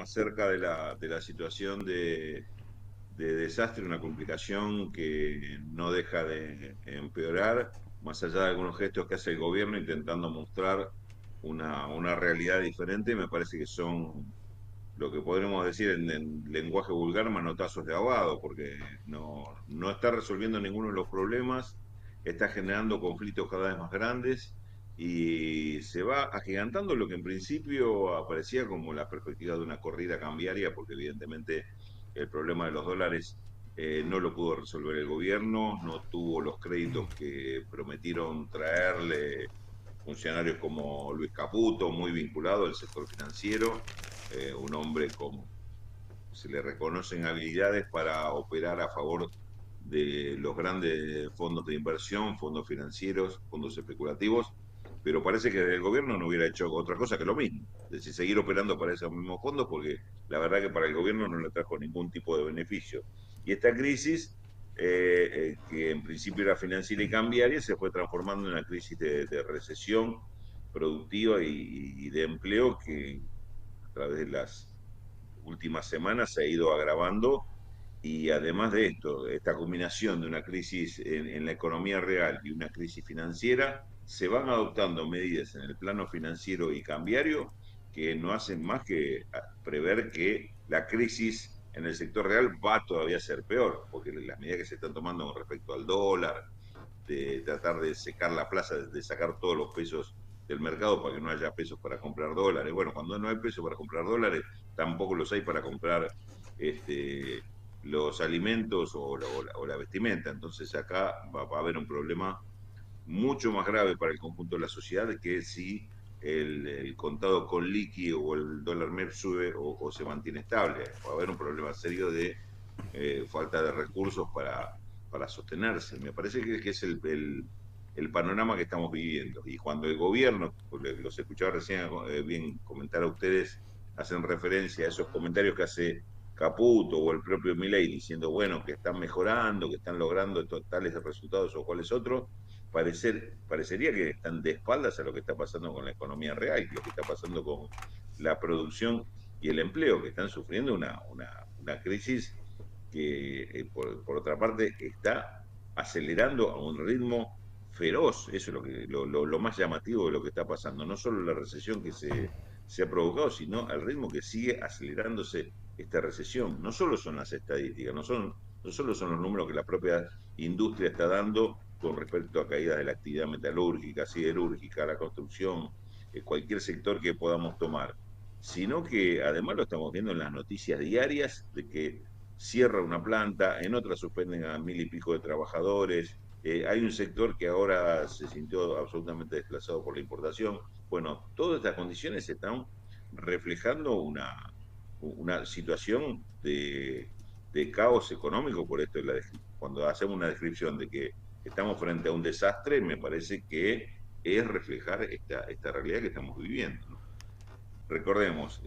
más cerca de la situación de desastre, una complicación que no deja de empeorar, más allá de algunos gestos que hace el gobierno intentando mostrar una realidad diferente, me parece que son lo que podremos decir en lenguaje vulgar, manotazos de ahogado, porque no está resolviendo ninguno de los problemas, está generando conflictos cada vez más grandes y se va agigantando lo que en principio aparecía como la perspectiva de una corrida cambiaria, porque evidentemente el problema de los dólares no lo pudo resolver el gobierno, no tuvo los créditos que prometieron traerle funcionarios como Luis Caputo, muy vinculado al sector financiero, un hombre con, se le reconocen habilidades para operar a favor de los grandes fondos de inversión, fondos financieros, fondos especulativos, pero parece que el gobierno no hubiera hecho otra cosa que lo mismo, es decir, seguir operando para esos mismos fondos, porque la verdad que para el gobierno no le trajo ningún tipo de beneficio. Y esta crisis, que en principio era financiera y cambiaria, se fue transformando en una crisis de recesión productiva y de empleo que a través de las últimas semanas se ha ido agravando y además de esto, esta combinación de una crisis en la economía real y una crisis financiera, se van adoptando medidas en el plano financiero y cambiario que no hacen más que prever que la crisis en el sector real va todavía a ser peor, porque las medidas que se están tomando con respecto al dólar, de tratar de secar la plaza, de sacar todos los pesos del mercado para que no haya pesos para comprar dólares. Bueno, cuando no hay pesos para comprar dólares, tampoco los hay para comprar este, los alimentos o la vestimenta. Entonces acá va a haber un problema mucho más grave para el conjunto de la sociedad que si el contado con liqui o el dólar MEP sube o se mantiene estable. Va a haber un problema serio de falta de recursos para sostenerse. Me parece que es el panorama que estamos viviendo. Y cuando el gobierno, los escuchaba recién bien comentar a ustedes, hacen referencia a esos comentarios que hace Caputo o el propio Milei diciendo, bueno, que están mejorando, que están logrando tales resultados o cuáles otros, parecería que están de espaldas a lo que está pasando con la economía real, lo que está pasando con la producción y el empleo, que están sufriendo una crisis que, por otra parte, está acelerando a un ritmo feroz. Eso es lo más llamativo de lo que está pasando. No solo la recesión que se ha provocado, sino el ritmo que sigue acelerándose esta recesión. No solo son las estadísticas, no solo son los números que la propia industria está dando con respecto a caídas de la actividad metalúrgica, siderúrgica, la construcción, cualquier sector que podamos tomar, sino que además lo estamos viendo en las noticias diarias de que cierra una planta, en otra suspenden a 1000 y pico de trabajadores, hay un sector que ahora se sintió absolutamente desplazado por la importación. Bueno, todas estas condiciones están reflejando una situación de caos económico, por esto cuando hacemos una descripción de que estamos frente a un desastre, me parece que es reflejar esta realidad que estamos viviendo, ¿no? Recordemos,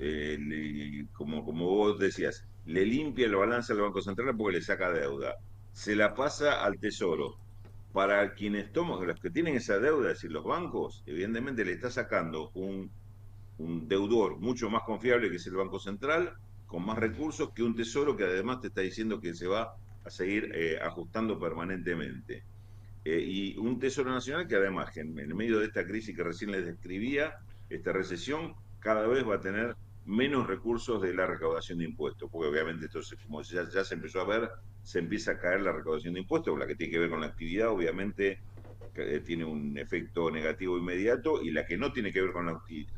como vos decías, le limpia el balance al Banco Central porque le saca deuda, se la pasa al Tesoro. Para quienes toman, los que tienen esa deuda, es decir, los bancos, evidentemente le está sacando un deudor mucho más confiable que es el Banco Central, con más recursos que un Tesoro que además te está diciendo que se va a seguir ajustando permanentemente. Y un Tesoro Nacional que además, que en medio de esta crisis que recién les describía, esta recesión, cada vez va a tener menos recursos de la recaudación de impuestos, porque obviamente esto, como ya se empezó a ver, se empieza a caer la recaudación de impuestos, la que tiene que ver con la actividad, obviamente tiene un efecto negativo inmediato, y la que no tiene que ver con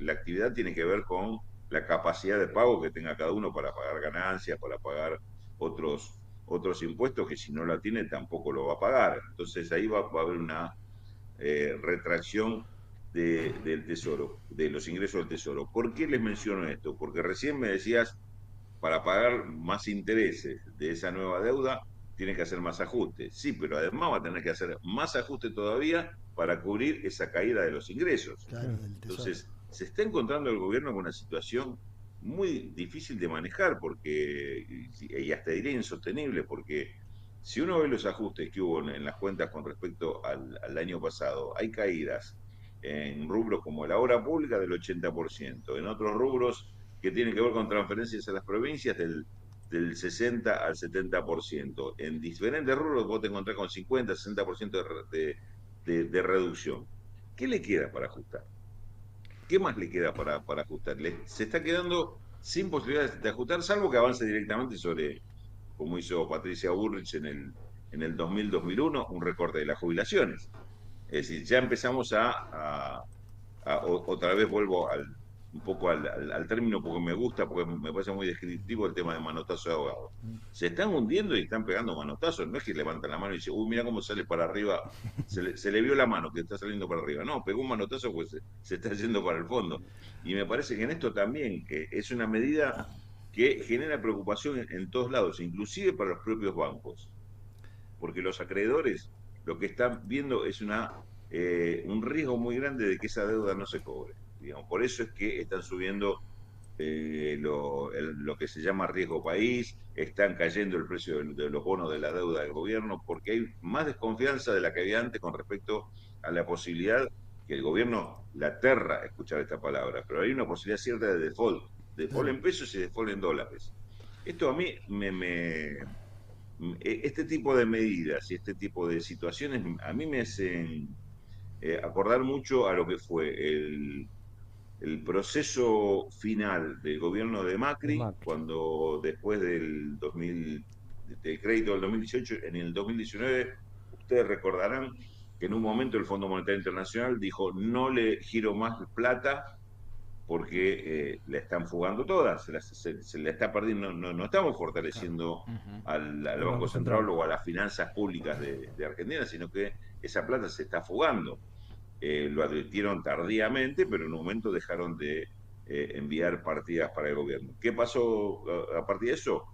la actividad tiene que ver con la capacidad de pago que tenga cada uno para pagar ganancias, para pagar otros impuestos que si no la tiene tampoco lo va a pagar. Entonces ahí va a haber una retracción del tesoro, de los ingresos del tesoro. ¿Por qué les menciono esto? Porque recién me decías, para pagar más intereses de esa nueva deuda, tiene que hacer más ajustes. Sí, pero además va a tener que hacer más ajustes todavía para cubrir esa caída de los ingresos. Claro, del tesoro. Entonces, se está encontrando el gobierno con una situación muy difícil de manejar porque, y hasta diría insostenible, porque si uno ve los ajustes que hubo en las cuentas con respecto al año pasado, hay caídas en rubros como la obra pública del 80%, en otros rubros que tienen que ver con transferencias a las provincias del 60 al 70%. En diferentes rubros vos te encontrás con 50, 60% de reducción. ¿Qué le queda para ajustar? ¿Qué más le queda para ajustar? Se está quedando sin posibilidades de ajustar, salvo que avance directamente sobre, como hizo Patricia Bullrich en el 2000-2001, un recorte de las jubilaciones. Es decir, ya empezamos otra vez vuelvo un poco al término porque me gusta, porque me parece muy descriptivo el tema de manotazo de abogado. Se están hundiendo y están pegando manotazos, no es que levantan la mano y dicen, uy, mira cómo sale para arriba, se le vio la mano que está saliendo para arriba. No, pegó un manotazo pues se está yendo para el fondo. Y me parece que en esto también es una medida que genera preocupación en todos lados, inclusive para los propios bancos, porque los acreedores lo que están viendo es un riesgo muy grande de que esa deuda no se cobre. Digamos. Por eso es que están subiendo lo que se llama riesgo país, están cayendo el precio de los bonos de la deuda del gobierno, porque hay más desconfianza de la que había antes con respecto a la posibilidad que el gobierno la aterra escuchar esta palabra, pero hay una posibilidad cierta de default en pesos y default en dólares. Esto a mí este tipo de medidas y este tipo de situaciones a mí me hacen acordar mucho a lo que fue el proceso final del gobierno de Macri, cuando después del crédito del 2018, en el 2019, ustedes recordarán que en un momento el Fondo Monetario Internacional dijo no le giro más plata porque la están fugando todas, se la está perdiendo, no estamos fortaleciendo al Banco Central o a las finanzas públicas de Argentina, sino que esa plata se está fugando. Lo advirtieron tardíamente, pero en un momento dejaron de enviar partidas para el gobierno. ¿Qué pasó a partir de eso?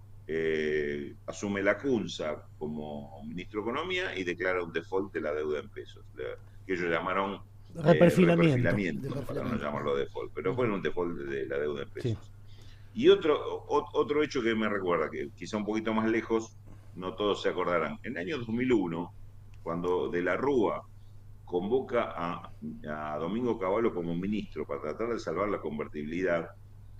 Asume la Cunza como ministro de Economía y declara un default de la deuda en pesos, que ellos llamaron reperfilamiento, para no llamarlo default, pero fue un default de la deuda en pesos. Sí. Y otro hecho que me recuerda, que quizá un poquito más lejos, no todos se acordarán, en el año 2001, cuando De la Rúa convoca a Domingo Cavallo como ministro para tratar de salvar la convertibilidad,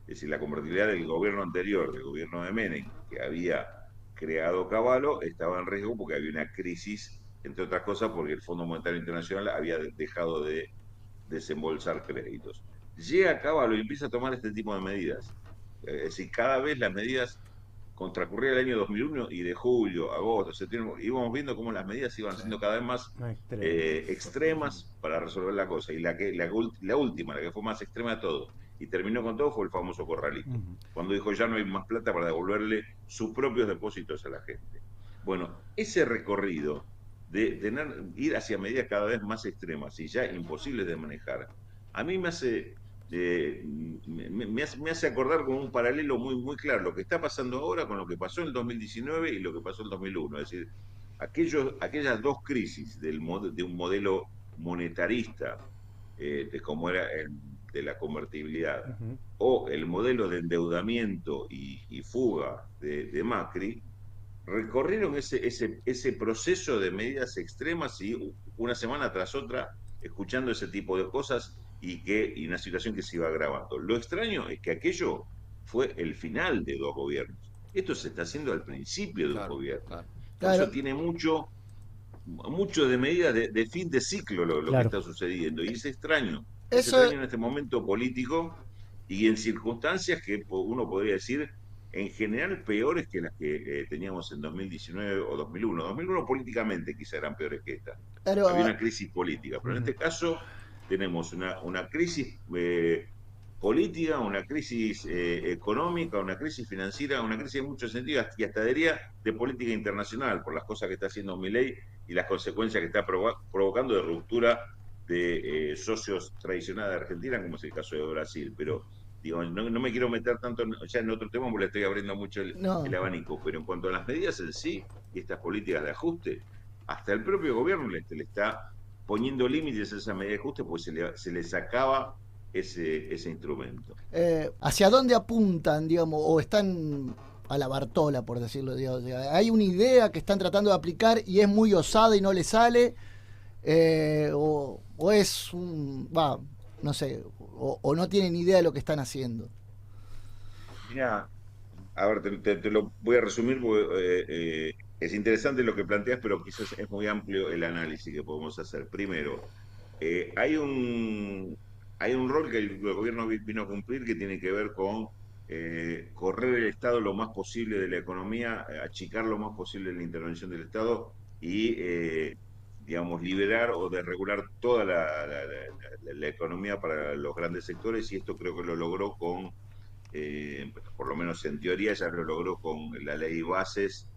es decir, la convertibilidad del gobierno anterior, del gobierno de Menem, que había creado Cavallo, estaba en riesgo porque había una crisis, entre otras cosas porque el Fondo Monetario Internacional había dejado de desembolsar créditos. Llega Cavallo y empieza a tomar este tipo de medidas. Es decir, cada vez las medidas transcurría el año 2001 y de julio, agosto, septiembre, íbamos viendo cómo las medidas iban siendo cada vez más extremas para resolver la cosa. Y la última, la que fue más extrema de todo, y terminó con todo, fue el famoso corralito. Cuando dijo ya no hay más plata para devolverle sus propios depósitos a la gente. Bueno, ese recorrido de ir hacia medidas cada vez más extremas y ya imposibles de manejar, a mí me hace me hace acordar con un paralelo muy claro lo que está pasando ahora con lo que pasó en el 2019 y lo que pasó en el 2001. Es decir, aquellas dos crisis de un modelo monetarista, de como era de la convertibilidad, o el modelo de endeudamiento y fuga de Macri, recorrieron ese proceso de medidas extremas y una semana tras otra escuchando ese tipo de cosas y una situación que se iba agravando. Lo extraño es que aquello fue el final de dos gobiernos. Esto se está haciendo al principio de un gobierno. Por eso tiene mucho de medida de fin de ciclo lo que está sucediendo. Y es extraño. Es extraño en este momento político y en circunstancias que uno podría decir en general peores que las que teníamos en 2019 o 2001. 2001 políticamente quizá eran peores que esta. Había una crisis política, pero en este caso tenemos una crisis política, una crisis económica, una crisis financiera, una crisis en muchos sentidos, y hasta diría de política internacional, por las cosas que está haciendo Milei y las consecuencias que está provocando de ruptura de socios tradicionales de Argentina, como es el caso de Brasil. Pero digo, no me quiero meter tanto ya en otro tema porque le estoy abriendo mucho el abanico, pero en cuanto a las medidas en sí y estas políticas de ajuste, hasta el propio gobierno le está poniendo límites a esa medida de ajuste porque se les acaba ese instrumento. ¿Hacia dónde apuntan, digamos, o están a la Bartola, por decirlo? Digamos? ¿Hay una idea que están tratando de aplicar y es muy osada y no le sale? ¿O es no sé, o no tienen idea de lo que están haciendo? Mira, a ver, te lo voy a resumir porque es interesante lo que planteas, pero quizás es muy amplio el análisis que podemos hacer. Primero, eh, hay un, hay un rol que el gobierno vino a cumplir que tiene que ver con correr el Estado lo más posible de la economía, achicar lo más posible la intervención del Estado y, digamos, liberar o desregular toda la economía para los grandes sectores, y esto creo que lo logró con por lo menos en teoría ya lo logró con la ley Bases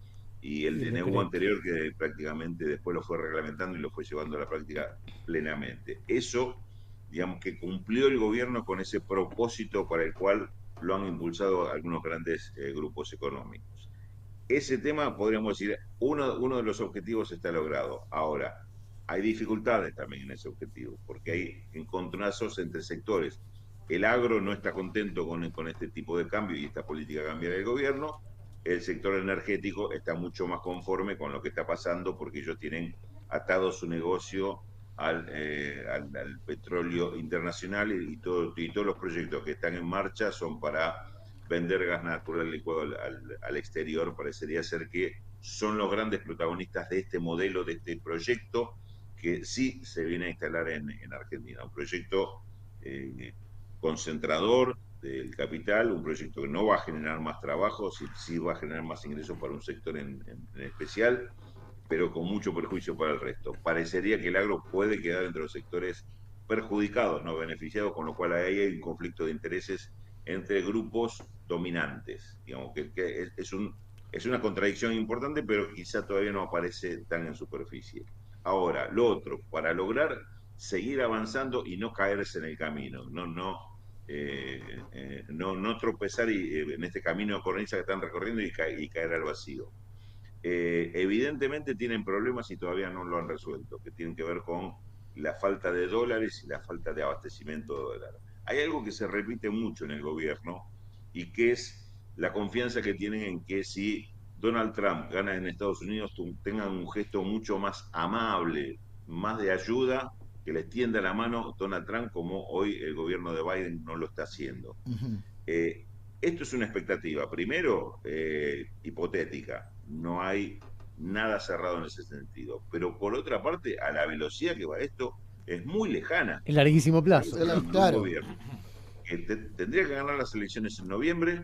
y el Y el DNU decreto. anterior, que prácticamente después lo fue reglamentando y lo fue llevando a la práctica plenamente. Eso, digamos que cumplió el gobierno con ese propósito para el cual lo han impulsado algunos grandes grupos económicos. Ese tema, podríamos decir, uno de los objetivos está logrado. Ahora, hay dificultades también en ese objetivo, porque hay encontronazos entre sectores. El agro no está contento con este tipo de cambio y esta política cambiaria del gobierno. El sector energético está mucho más conforme con lo que está pasando porque ellos tienen atado su negocio al petróleo internacional y todos los proyectos que están en marcha son para vender gas natural licuado al exterior. Parecería ser que son los grandes protagonistas de este modelo, de este proyecto que sí se viene a instalar en Argentina. Un proyecto eh, concentrador del capital, un proyecto que no va a generar más trabajo, sí, sí va a generar más ingresos para un sector en especial, pero con mucho perjuicio para el resto. Parecería que el agro puede quedar entre los sectores perjudicados, no beneficiados, con lo cual ahí hay un conflicto de intereses entre grupos dominantes. Digamos que es una contradicción importante, pero quizá todavía no aparece tan en superficie. Ahora, lo otro, para lograr seguir avanzando y no caerse en el camino, no tropezar en este camino de cornisa que están recorriendo y caer al vacío. Evidentemente tienen problemas y todavía no lo han resuelto, que tienen que ver con la falta de dólares y la falta de abastecimiento de dólares. Hay algo que se repite mucho en el gobierno y que es la confianza que tienen en que si Donald Trump gana en Estados Unidos, tengan un gesto mucho más amable, más de ayuda, que les tienda la mano Donald Trump, como hoy el gobierno de Biden no lo está haciendo. Ujú. Eh, Esto es una expectativa, primero, hipotética, no hay nada cerrado en ese sentido, pero por otra parte, a la velocidad que va esto, es muy lejana. En larguísimo Estamos plazo. hablando de un Claro. gobierno que tendría que ganar las elecciones en noviembre,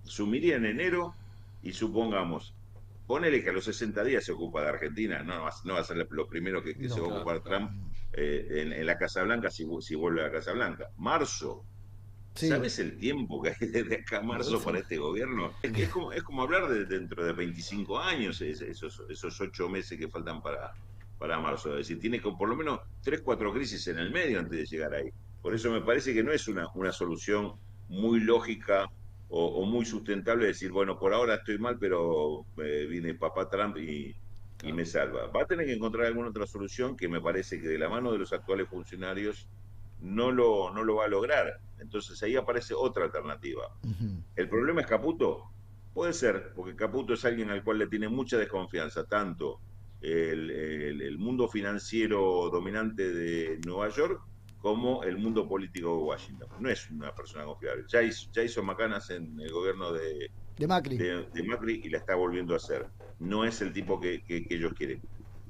sumiría en enero y supongamos, ponele que a los 60 días se ocupa de Argentina, no va a ser lo primero que se No. va a ocupar Trump en la Casa Blanca si vuelve a la Casa Blanca. Marzo, Sí. ¿sabes el tiempo que hay desde acá a marzo para este gobierno? Es como hablar de dentro de 25 años, esos 8 meses que faltan para marzo. Es decir, tiene que por lo menos 3, 4 crisis en el medio antes de llegar ahí. Por eso me parece que no es una solución muy lógica o muy sustentable decir, bueno, por ahora estoy mal, pero viene papá Trump y me salva. Va a tener que encontrar alguna otra solución que me parece que de la mano de los actuales funcionarios no lo va a lograr. Entonces ahí aparece otra alternativa. Ujú. ¿El problema es Caputo? Puede ser, porque Caputo es alguien al cual le tiene mucha desconfianza, tanto el mundo financiero dominante de Nueva York como el mundo político de Washington. No es una persona confiable. Ya hizo macanas en el gobierno De Macri. de Macri y la está volviendo a hacer. No es el tipo que ellos quieren.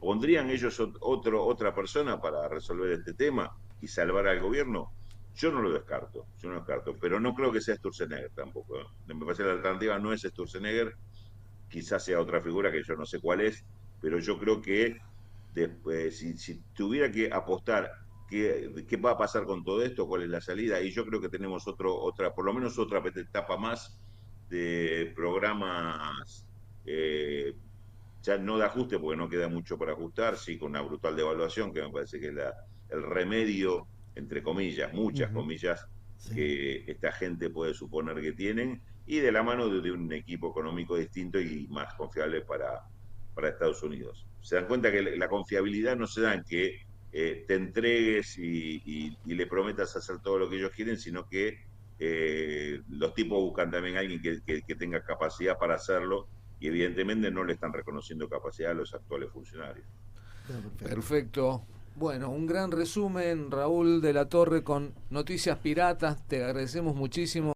¿Pondrían ellos otra persona para resolver este tema y salvar al gobierno? Yo no lo descarto, pero no creo que sea Sturzenegger tampoco. Me parece que la alternativa no es Sturzenegger, quizás sea otra figura que yo no sé cuál es, pero yo creo que después, si tuviera que apostar qué va a pasar con todo esto, cuál es la salida, y yo creo que tenemos por lo menos otra etapa más de programas, ya no de ajuste, porque no queda mucho para ajustar, sí, con una brutal devaluación, que me parece que es el remedio, entre comillas, muchas Ujú. comillas, Sí. que esta gente puede suponer que tienen, y de la mano de un equipo económico distinto y más confiable para Estados Unidos. Se dan cuenta que la confiabilidad no se da en que te entregues y le prometas hacer todo lo que ellos quieren, sino que los tipos buscan también a alguien que tenga capacidad para hacerlo, y evidentemente no le están reconociendo capacidad a los actuales funcionarios. Perfecto. Perfecto. Bueno, un gran resumen, Raúl de la Torre, con noticias piratas. Te agradecemos muchísimo.